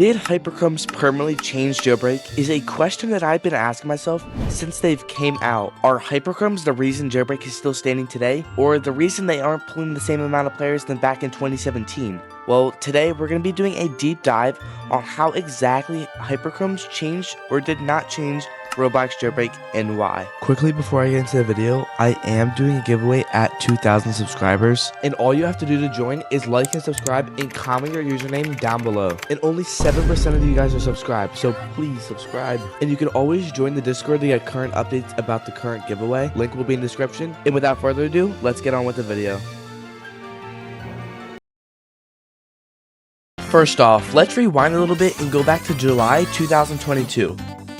Did HyperChromes permanently change Jailbreak is a question that I've been asking myself since they've came out. Are HyperChromes the reason Jailbreak is still standing today, or the reason they aren't pulling the same amount of players than back in 2017? Well, today we're going to be doing a deep dive on how exactly HyperChromes changed or did not change Roblox Jailbreak and why. Quickly before I get into the video, I am doing a giveaway at 2,000 subscribers, and all you have to do to join is like and subscribe and comment your username down below. And only 7% of you guys are subscribed, so please subscribe. And you can always join the Discord to get current updates about the current giveaway. Link will be in the description. And without further ado, let's get on with the video. First off, let's rewind a little bit and go back to July 2022.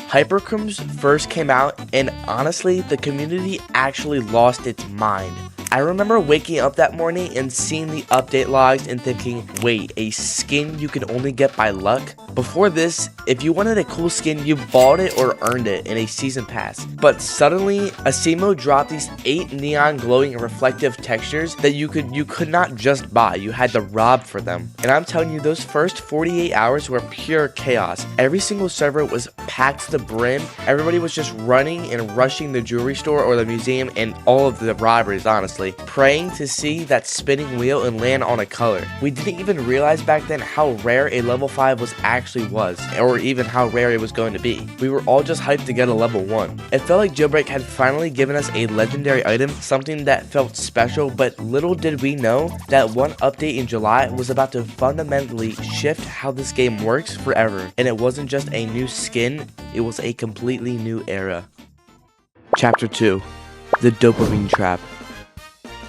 HyperChromes first came out, and honestly, the community actually lost its mind. I remember waking up that morning and seeing the update logs and thinking, wait, a skin you can only get by luck? Before this, if you wanted a cool skin, you bought it or earned it in a season pass. But suddenly, Asimo dropped these 8 neon glowing and reflective textures that you could not just buy, you had to rob for them. And I'm telling you, those first 48 hours were pure chaos. Every single server was packed to the brim. Everybody was just running and rushing the jewelry store or the museum and all of the robberies, honestly, praying to see that spinning wheel and land on a color. We didn't even realize back then how rare a level 5 actually was, or even how rare it was going to be. We were all just hyped to get a level 1. It felt like Jailbreak had finally given us a legendary item, something that felt special, but little did we know that one update in July was about to fundamentally shift how this game works forever. And it wasn't just a new skin, it was a completely new era. Chapter 2. The Dopamine Trap.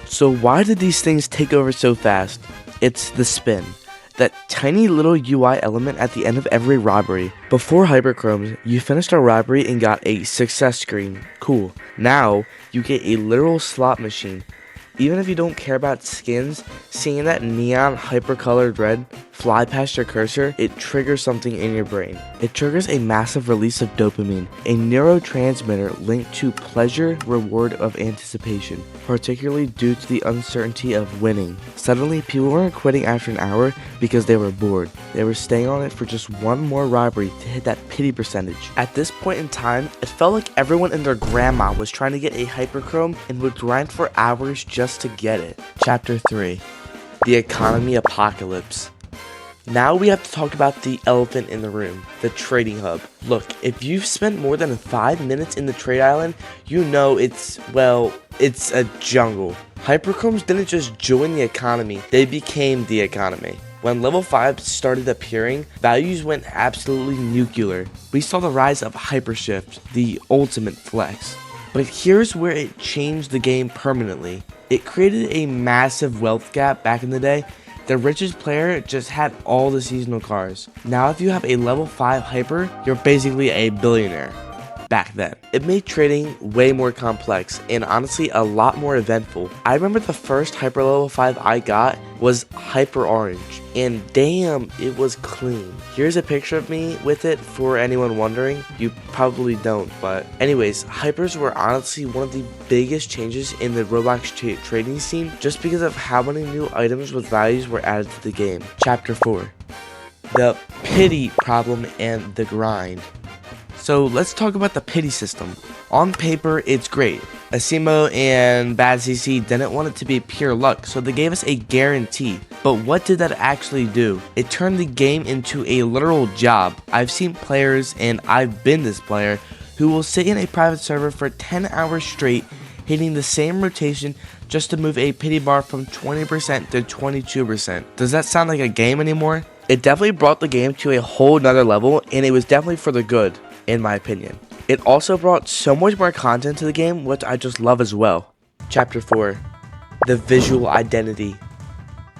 So why did these things take over so fast? It's the spin. That tiny little UI element at the end of every robbery. Before HyperChromes, you finished a robbery and got a success screen. Cool. Now, you get a literal slot machine. Even if you don't care about skins, seeing that neon hyper-colored red fly past your cursor, it triggers something in your brain. It triggers a massive release of dopamine, a neurotransmitter linked to pleasure, reward of anticipation, particularly due to the uncertainty of winning. Suddenly, people weren't quitting after an hour because they were bored. They were staying on it for just one more robbery to hit that pity percentage. At this point in time, it felt like everyone and their grandma was trying to get a HyperChrome and would grind for hours just to get it. Chapter 3. The Economy Apocalypse. Now we have to talk about the elephant in the room, the trading hub. Look, if you've spent more than 5 minutes in the trade island, you know it's a jungle. HyperChromes didn't just join the economy, they became the economy. When level 5 started appearing, values went absolutely nuclear. We saw the rise of Hypershift, the ultimate flex. But here's where it changed the game permanently. It created a massive wealth gap back in the day. The richest player just had all the seasonal cars. Now if you have a level 5 hyper, you're basically a billionaire. Back then. It made trading way more complex and honestly a lot more eventful. I remember the first hyper level 5 I got was hyper orange, and damn, it was clean. Here's a picture of me with it for anyone wondering. You probably don't, but anyways, hypers were honestly one of the biggest changes in the Roblox trading scene just because of how many new items with values were added to the game. Chapter 4. The pity problem and the grind. So let's talk about the pity system. On paper, it's great. Asimo and Bad CC didn't want it to be pure luck, so they gave us a guarantee. But what did that actually do? It turned the game into a literal job. I've seen players, and I've been this player, who will sit in a private server for 10 hours straight, hitting the same rotation just to move a pity bar from 20% to 22%. Does that sound like a game anymore? It definitely brought the game to a whole nother level, and it was definitely for the good, in my opinion. It also brought so much more content to the game, which I just love as well. Chapter 4. The visual identity.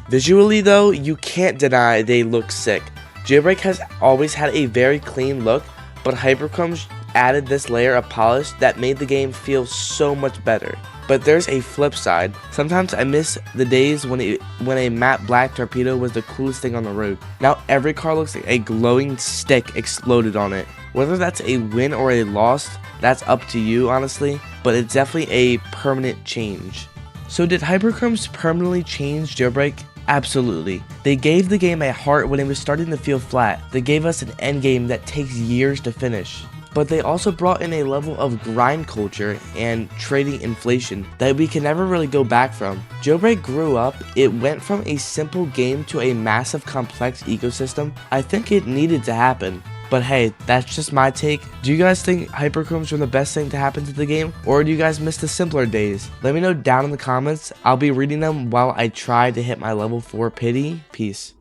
Visually though, you can't deny they look sick. Jailbreak has always had a very clean look, but HyperChromes added this layer of polish that made the game feel so much better. But there's a flip side. Sometimes I miss the days when a matte black torpedo was the coolest thing on the road. Now every car looks like a glowing stick exploded on it. Whether that's a win or a loss, that's up to you honestly, but it's definitely a permanent change. So did HyperChromes permanently change Jailbreak? Absolutely. They gave the game a heart when it was starting to feel flat. They gave us an endgame that takes years to finish. But they also brought in a level of grind culture and trading inflation that we can never really go back from. Jailbreak grew up, it went from a simple game to a massive complex ecosystem. I think it needed to happen. But hey, that's just my take. Do you guys think HyperChromes were the best thing to happen to the game? Or do you guys miss the simpler days? Let me know down in the comments. I'll be reading them while I try to hit my level 4 pity. Peace.